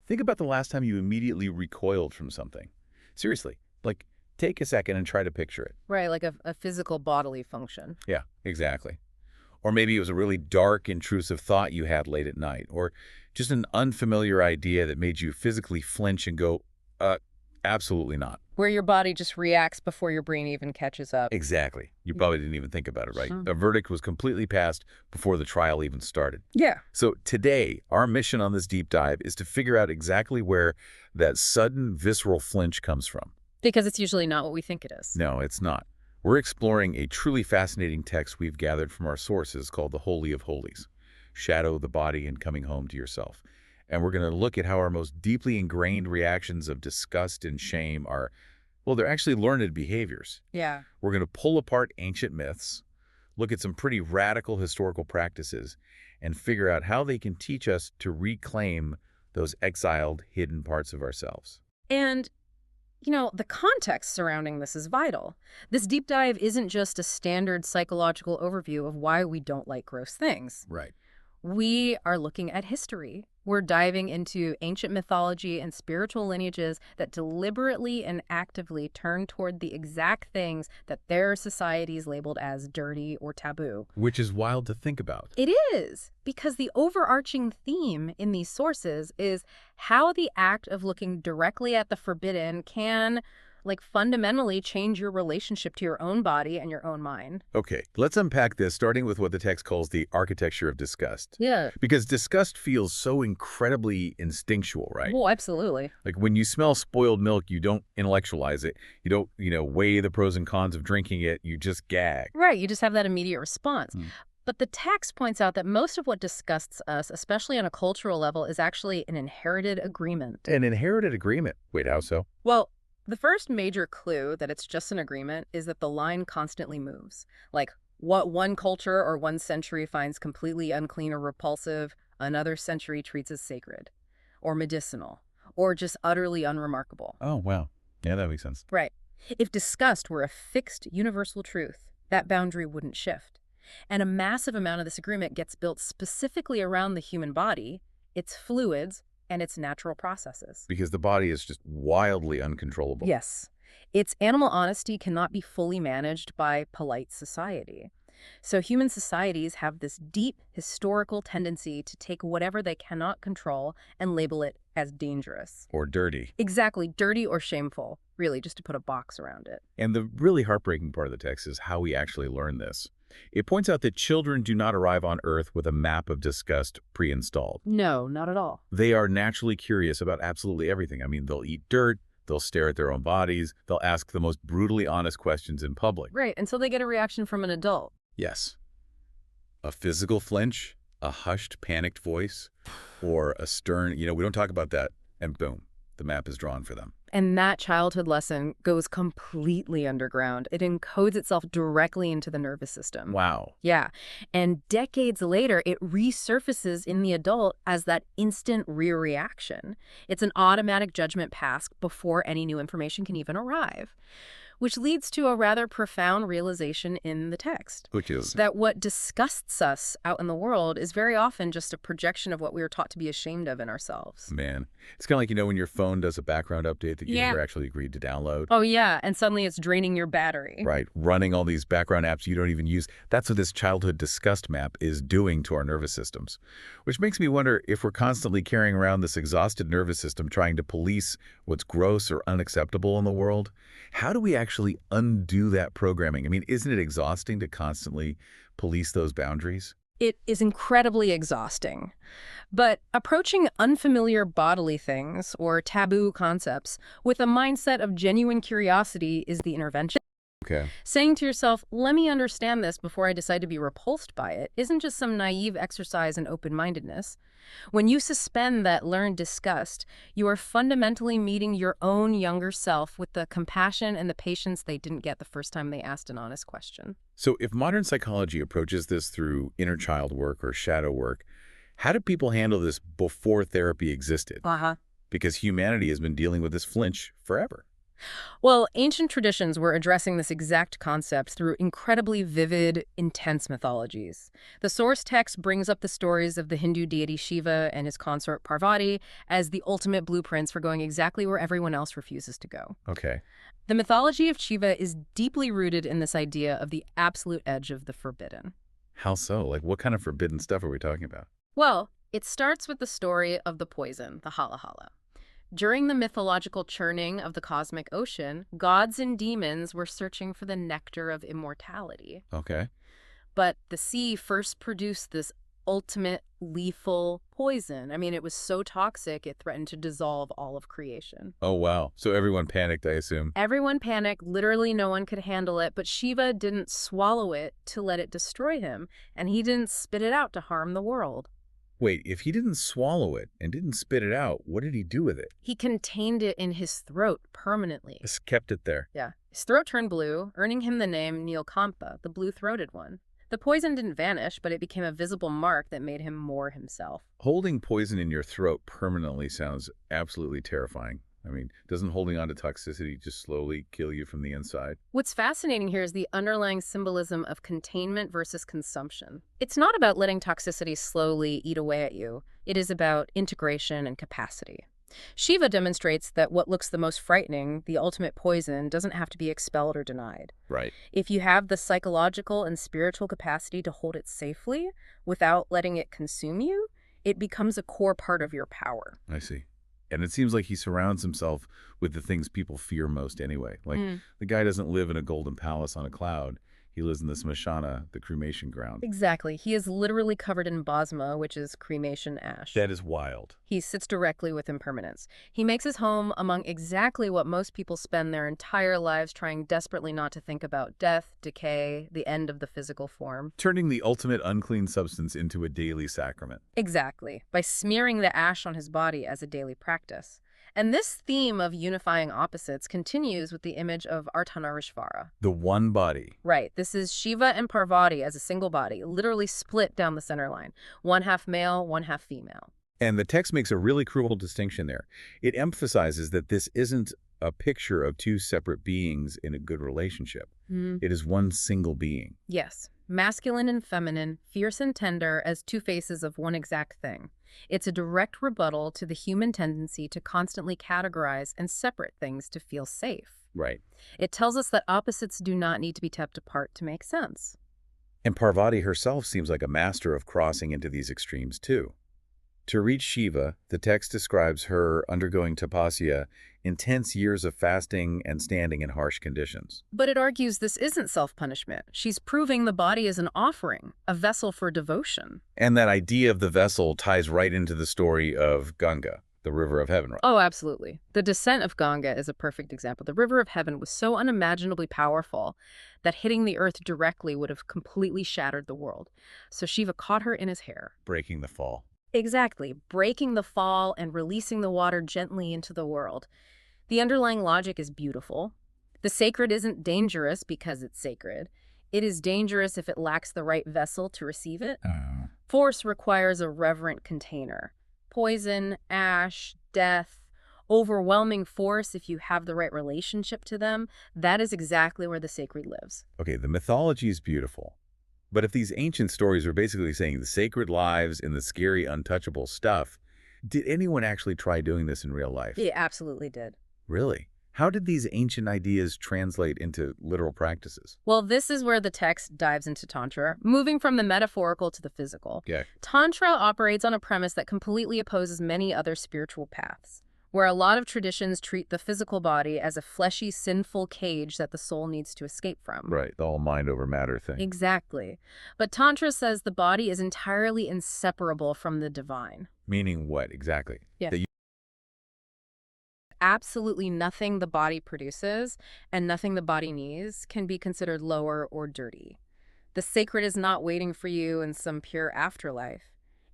Think about the last time you immediately recoiled from something. Seriously, like, take a second and try to picture it. Right, like a physical bodily function. Yeah, exactly. Or maybe it was a really dark, intrusive thought you had late at night, or just an unfamiliar idea that made you physically flinch and go, uh, absolutely not. Where your body just reacts before your brain even catches up. Exactly. You probably didn't even think about it, right? Hmm. A verdict was completely passed before the trial even started. Yeah. So today, our mission on this deep dive is to figure out exactly where that sudden visceral flinch comes from. Because it's usually not what we think it is. No, it's not. We're exploring a truly fascinating text we've gathered from our sources called the Holy of Holies, Shadow, the Body, and Coming Home to Yourself. And we're going to look at how our most deeply ingrained reactions of disgust and shame are, well, they're actually learned behaviors. Yeah. We're going to pull apart ancient myths, look at some pretty radical historical practices, and figure out how they can teach us to reclaim those exiled, hidden parts of ourselves. And the context surrounding this is vital. This deep dive isn't just a standard psychological overview of why we don't like gross things. Right. We are looking at history. We're diving into ancient mythology and spiritual lineages that deliberately and actively turn toward the exact things that their societies labeled as dirty or taboo. Which is wild to think about. It is, because the overarching theme in these sources is how the act of looking directly at the forbidden can, fundamentally change your relationship to your own body and your own mind. Okay, let's unpack this, starting with what the text calls the architecture of disgust. Yeah. Because disgust feels so incredibly instinctual, right? Well, absolutely. Like when you smell spoiled milk, you don't intellectualize it. You don't, weigh the pros and cons of drinking it. You just gag. Right, you just have that immediate response. Hmm. But the text points out that most of what disgusts us, especially on a cultural level, is actually an inherited agreement. An inherited agreement. Wait, how so? Well, the first major clue that it's just an agreement is that the line constantly moves. Like, what one culture or one century finds completely unclean or repulsive, another century treats as sacred, or medicinal, or just utterly unremarkable. Oh, wow. Yeah, that makes sense. Right. If disgust were a fixed universal truth, that boundary wouldn't shift. And a massive amount of this agreement gets built specifically around the human body, its fluids, and its natural processes. Because the body is just wildly uncontrollable. Yes. Its animal honesty cannot be fully managed by polite society. So human societies have this deep historical tendency to take whatever they cannot control and label it as dangerous. Or dirty. Exactly, dirty or shameful, really, just to put a box around it. And the really heartbreaking part of the text is how we actually learn this. It points out that children do not arrive on Earth with a map of disgust pre-installed. No, not at all. They are naturally curious about absolutely everything. I mean, they'll eat dirt, they'll stare at their own bodies, they'll ask the most brutally honest questions in public. Right, until they get a reaction from an adult. Yes. A physical flinch, a hushed, panicked voice, or a stern, we don't talk about that, and boom, the map is drawn for them. And that childhood lesson goes completely underground. It encodes itself directly into the nervous system. Wow. Yeah. And decades later, it resurfaces in the adult as that instant rear reaction. It's an automatic judgment pass before any new information can even arrive. Which leads to a rather profound realization in the text. Which is? That what disgusts us out in the world is very often just a projection of what we were taught to be ashamed of in ourselves. Man. It's kind of like, when your phone does a background update that you never actually agreed to download. Oh, yeah. And suddenly it's draining your battery. Right. Running all these background apps you don't even use. That's what this childhood disgust map is doing to our nervous systems. Which makes me wonder if we're constantly carrying around this exhausted nervous system trying to police what's gross or unacceptable in the world. How do we actually undo that programming? I mean, isn't it exhausting to constantly police those boundaries? It is incredibly exhausting. But approaching unfamiliar bodily things or taboo concepts with a mindset of genuine curiosity is the intervention. Okay. Saying to yourself, let me understand this before I decide to be repulsed by it, isn't just some naive exercise in open-mindedness. When you suspend that learned disgust, you are fundamentally meeting your own younger self with the compassion and the patience they didn't get the first time they asked an honest question. So if modern psychology approaches this through inner child work or shadow work, how did people handle this before therapy existed? Because humanity has been dealing with this flinch forever. Well, ancient traditions were addressing this exact concept through incredibly vivid, intense mythologies. The source text brings up the stories of the Hindu deity Shiva and his consort Parvati as the ultimate blueprints for going exactly where everyone else refuses to go. Okay. The mythology of Shiva is deeply rooted in this idea of the absolute edge of the forbidden. How so? Like, what kind of forbidden stuff are we talking about? Well, it starts with the story of the poison, the Halahala. During the mythological churning of the cosmic ocean, gods and demons were searching for the nectar of immortality. Okay. But the sea first produced this ultimate lethal poison. I mean, it was so toxic, it threatened to dissolve all of creation. Oh, wow. So everyone panicked, I assume. Everyone panicked. Literally, no one could handle it. But Shiva didn't swallow it to let it destroy him, and he didn't spit it out to harm the world. Wait, if he didn't swallow it and didn't spit it out, what did he do with it? He contained it in his throat permanently. Just kept it there. Yeah. His throat turned blue, earning him the name Nilkampa, the blue-throated one. The poison didn't vanish, but it became a visible mark that made him more himself. Holding poison in your throat permanently sounds absolutely terrifying. I mean, doesn't holding on to toxicity just slowly kill you from the inside? What's fascinating here is the underlying symbolism of containment versus consumption. It's not about letting toxicity slowly eat away at you. It is about integration and capacity. Shiva demonstrates that what looks the most frightening, the ultimate poison, doesn't have to be expelled or denied. Right. If you have the psychological and spiritual capacity to hold it safely without letting it consume you, it becomes a core part of your power. I see. And it seems like he surrounds himself with the things people fear most anyway. Like, the guy doesn't live in a golden palace on a cloud. He lives in the smashana, the cremation ground. Exactly. He is literally covered in bhasma, which is cremation ash. That is wild. He sits directly with impermanence. He makes his home among exactly what most people spend their entire lives trying desperately not to think about: death, decay, the end of the physical form. Turning the ultimate unclean substance into a daily sacrament. Exactly, by smearing the ash on his body as a daily practice. And this theme of unifying opposites continues with the image of Ardhanarishvara. The one body. Right, this is Shiva and Parvati as a single body, literally split down the center line. One half male, one half female. And the text makes a really cruel distinction there. It emphasizes that this isn't a picture of two separate beings in a good relationship. It is one single being. Yes, masculine and feminine, fierce and tender as two faces of one exact thing. It's a direct rebuttal to the human tendency to constantly categorize and separate things to feel safe. Right. It tells us that opposites do not need to be kept apart to make sense. And Parvati herself seems like a master of crossing into these extremes too. To reach Shiva, the text describes her undergoing tapasya, intense years of fasting and standing in harsh conditions. But it argues this isn't self-punishment. She's proving the body is an offering, a vessel for devotion. And that idea of the vessel ties right into the story of Ganga, the river of heaven. Oh, absolutely. The descent of Ganga is a perfect example. The river of heaven was so unimaginably powerful that hitting the earth directly would have completely shattered the world. So Shiva caught her in his hair. Breaking the fall. Exactly, breaking the fall and releasing the water gently into the world. The underlying logic is beautiful. The sacred isn't dangerous because it's sacred. It is dangerous if it lacks the right vessel to receive it. Force requires a reverent container. Poison, ash, death, overwhelming force, if you have the right relationship to them, that is exactly where the sacred lives. Okay, the mythology is beautiful. But if these ancient stories were basically saying the sacred lives in the scary, untouchable stuff, did anyone actually try doing this in real life? It absolutely did. Really? How did these ancient ideas translate into literal practices? Well, this is where the text dives into Tantra, moving from the metaphorical to the physical. Yeah. Tantra operates on a premise that completely opposes many other spiritual paths, where a lot of traditions treat the physical body as a fleshy, sinful cage that the soul needs to escape from. Right, the whole mind over matter thing. Exactly. But Tantra says the body is entirely inseparable from the divine. Meaning what, exactly? Yeah. That Absolutely nothing the body produces and nothing the body needs can be considered lower or dirty. The sacred is not waiting for you in some pure afterlife.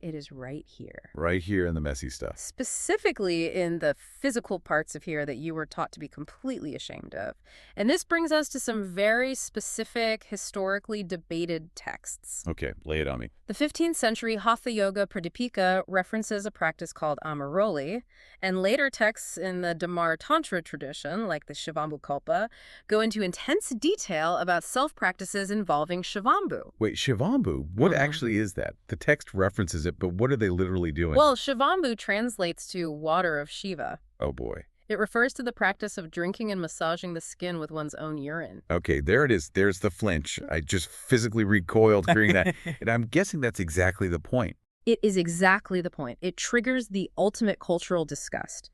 It is right here. Right here in the messy stuff. Specifically in the physical parts of here that you were taught to be completely ashamed of. And this brings us to some very specific, historically debated texts. Okay, lay it on me. The 15th century Hatha Yoga Pradipika references a practice called Amaroli, and later texts in the Damar Tantra tradition, like the Shivambu Kalpa, go into intense detail about self-practices involving Shivambu. Wait, Shivambu? What actually is that? The text references it, but what are they literally doing? Well, Shivambu translates to water of Shiva. Oh boy. It refers to the practice of drinking and massaging the skin with one's own urine. Okay, there it is. There's the flinch. I just physically recoiled hearing that. And I'm guessing that's exactly the point. It is exactly the point. It triggers the ultimate cultural disgust.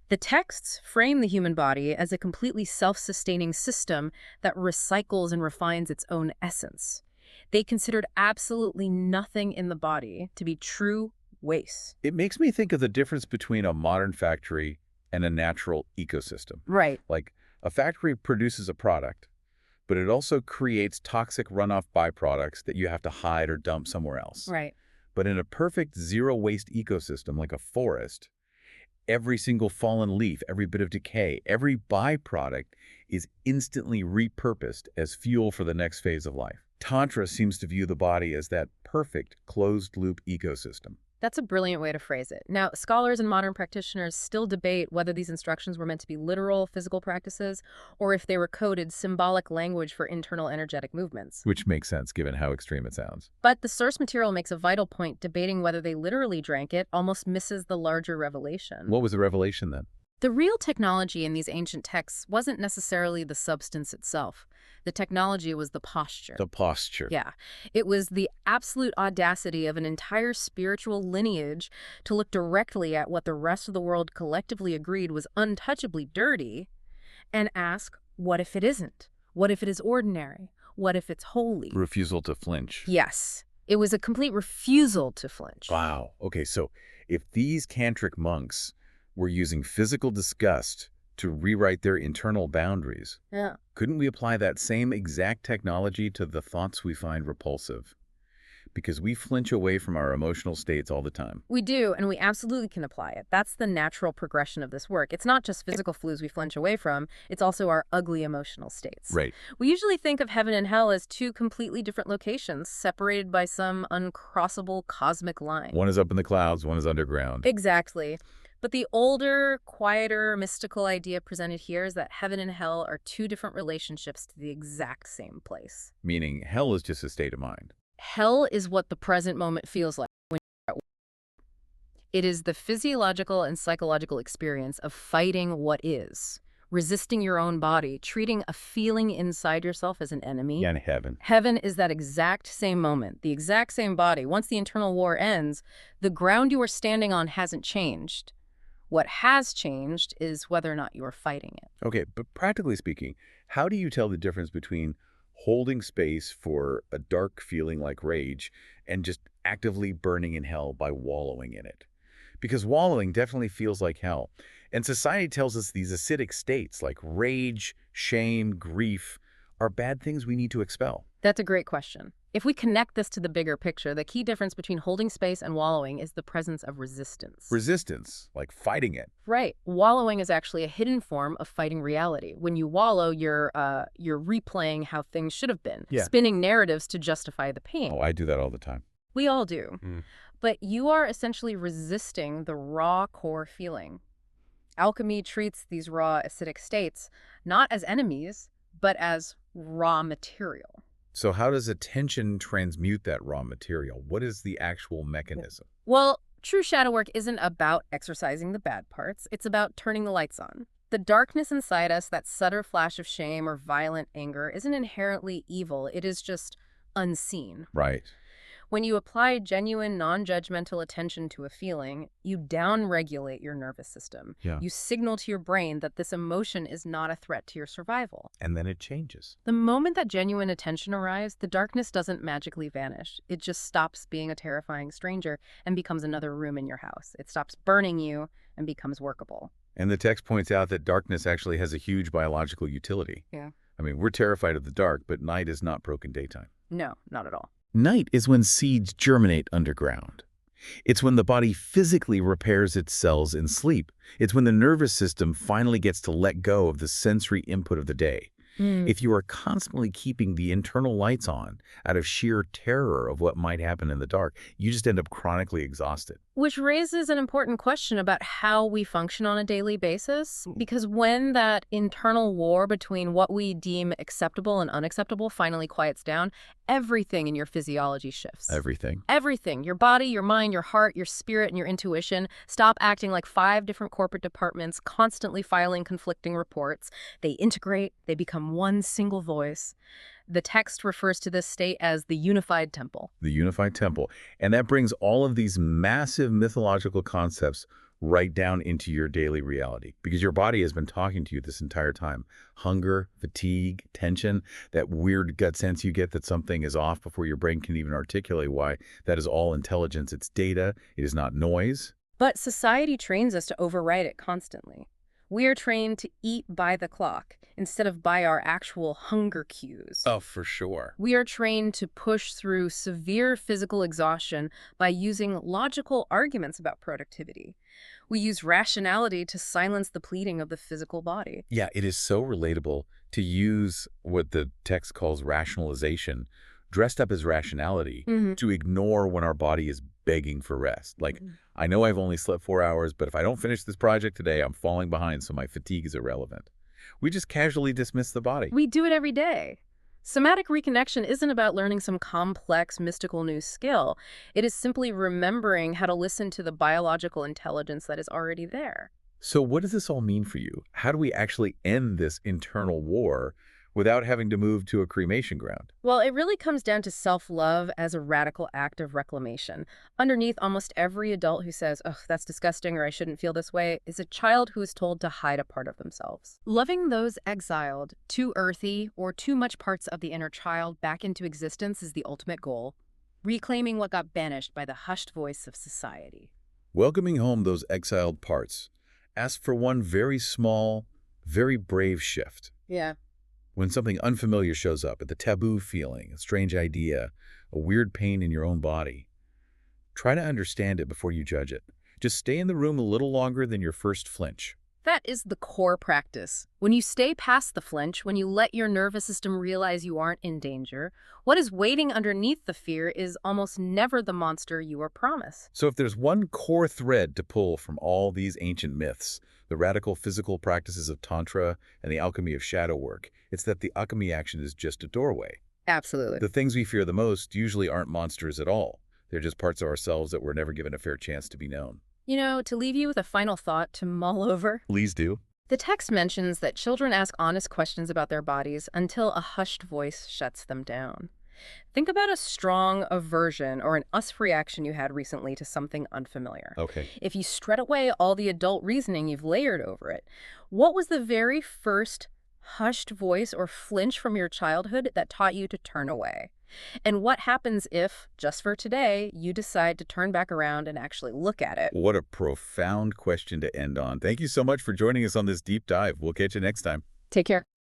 The texts frame the human body as a completely self-sustaining system that recycles and refines its own essence. They considered absolutely nothing in the body to be true waste. It makes me think of the difference between a modern factory and a natural ecosystem. Right. Like, a factory produces a product, but it also creates toxic runoff byproducts that you have to hide or dump somewhere else. Right. But in a perfect zero-waste ecosystem like a forest, every single fallen leaf, every bit of decay, every byproduct is instantly repurposed as fuel for the next phase of life. Tantra seems to view the body as that perfect closed-loop ecosystem. That's a brilliant way to phrase it. Now, scholars and modern practitioners still debate whether these instructions were meant to be literal physical practices or if they were coded symbolic language for internal energetic movements. Which makes sense given how extreme it sounds. But the source material makes a vital point. Debating whether they literally drank it almost misses the larger revelation. What was the revelation then? The real technology in these ancient texts wasn't necessarily the substance itself. The technology was the posture. The posture. Yeah. It was the absolute audacity of an entire spiritual lineage to look directly at what the rest of the world collectively agreed was untouchably dirty and ask, what if it isn't? What if it is ordinary? What if it's holy? Refusal to flinch. Yes. It was a complete refusal to flinch. Wow. Okay, so if these tantric monks were using physical disgust to rewrite their internal boundaries, Yeah. couldn't we apply that same exact technology to the thoughts we find repulsive? Because we flinch away from our emotional states all the time. We do, and we absolutely can apply it. That's the natural progression of this work. It's not just physical flus we flinch away from, it's also our ugly emotional states. Right. We usually think of heaven and hell as two completely different locations, separated by some uncrossable cosmic line. One is up in the clouds, one is underground. Exactly. But the older, quieter, mystical idea presented here is that heaven and hell are two different relationships to the exact same place. Meaning hell is just a state of mind. Hell is what the present moment feels like when you're at war. It is the physiological and psychological experience of fighting what is, resisting your own body, treating a feeling inside yourself as an enemy. Yeah, in heaven. Heaven is that exact same moment, the exact same body. Once the internal war ends, the ground you are standing on hasn't changed. What has changed is whether or not you are fighting it. Okay, but practically speaking, how do you tell the difference between holding space for a dark feeling like rage and just actively burning in hell by wallowing in it? Because wallowing definitely feels like hell. And society tells us these acidic states like rage, shame, grief are bad things we need to expel. That's a great question. If we connect this to the bigger picture, the key difference between holding space and wallowing is the presence of resistance. Resistance, like fighting it. Right. Wallowing is actually a hidden form of fighting reality. When you wallow, you're replaying how things should have been, spinning narratives to justify the pain. Oh, I do that all the time. We all do. But you are essentially resisting the raw core feeling. Alchemy treats these raw acidic states not as enemies, but as raw material. So how does attention transmute that raw material? What is the actual mechanism? Well, true shadow work isn't about exercising the bad parts. It's about turning the lights on. The darkness inside us, that subtle flash of shame or violent anger, isn't inherently evil. It is just unseen. Right. When you apply genuine, non-judgmental attention to a feeling, you down-regulate your nervous system. Yeah. You signal to your brain that this emotion is not a threat to your survival. And then it changes. The moment that genuine attention arrives, the darkness doesn't magically vanish. It just stops being a terrifying stranger and becomes another room in your house. It stops burning you and becomes workable. And the text points out that darkness actually has a huge biological utility. Yeah. I mean, we're terrified of the dark, but night is not broken daytime. No, not at all. Night is when seeds germinate underground. It's when the body physically repairs its cells in sleep. It's when the nervous system finally gets to let go of the sensory input of the day. If you are constantly keeping the internal lights on out of sheer terror of what might happen in the dark, you just end up chronically exhausted. Which raises an important question about how we function on a daily basis, because when that internal war between what we deem acceptable and unacceptable finally quiets down, everything in your physiology shifts. Everything. Everything, your body, your mind, your heart, your spirit, and your intuition, stop acting like 5 different corporate departments constantly filing conflicting reports. They integrate, they become one single voice. The text refers to this state as the unified temple. The unified temple. And that brings all of these massive mythological concepts right down into your daily reality because your body has been talking to you this entire time. Hunger, fatigue, tension, that weird gut sense you get that something is off before your brain can even articulate why. That is all intelligence. It's data. It is not noise. But society trains us to override it constantly. We are trained to eat by the clock instead of by our actual hunger cues. Oh, for sure. We are trained to push through severe physical exhaustion by using logical arguments about productivity. We use rationality to silence the pleading of the physical body. Yeah, it is so relatable to use what the text calls rationalization, dressed up as rationality, to ignore when our body is begging for rest. Like, I know I've only slept 4 hours, but if I don't finish this project today, I'm falling behind, so my fatigue is irrelevant. We just casually dismiss the body. We do it every day. Somatic reconnection isn't about learning some complex, mystical new skill. It is simply remembering how to listen to the biological intelligence that is already there. So what does this all mean for you? How do we actually end this internal war without having to move to a cremation ground? Well, it really comes down to self-love as a radical act of reclamation. Underneath almost every adult who says, "Ugh, that's disgusting," or "I shouldn't feel this way," is a child who is told to hide a part of themselves. Loving those exiled, too earthy, or too much parts of the inner child back into existence is the ultimate goal. Reclaiming what got banished by the hushed voice of society. Welcoming home those exiled parts. Ask for one very small, very brave shift. Yeah. When something unfamiliar shows up, the taboo feeling, a strange idea, a weird pain in your own body, try to understand it before you judge it. Just stay in the room a little longer than your first flinch. That is the core practice. When you stay past the flinch, when you let your nervous system realize you aren't in danger, what is waiting underneath the fear is almost never the monster you were promised. So if there's one core thread to pull from all these ancient myths, the radical physical practices of Tantra and the alchemy of shadow work, it's that the alchemy action is just a doorway. Absolutely. The things we fear the most usually aren't monsters at all. They're just parts of ourselves that were never given a fair chance to be known. You know, to leave you with a final thought to mull over, Please do. the text mentions that children ask honest questions about their bodies until a hushed voice shuts them down. Think about a strong aversion or an us reaction you had recently to something unfamiliar. Okay. If you strut away all the adult reasoning you've layered over it, what was the very first hushed voice or flinch from your childhood that taught you to turn away? And what happens if, just for today, you decide to turn back around and actually look at it? What a profound question to end on. Thank you so much for joining us on this deep dive. We'll catch you next time. Take care.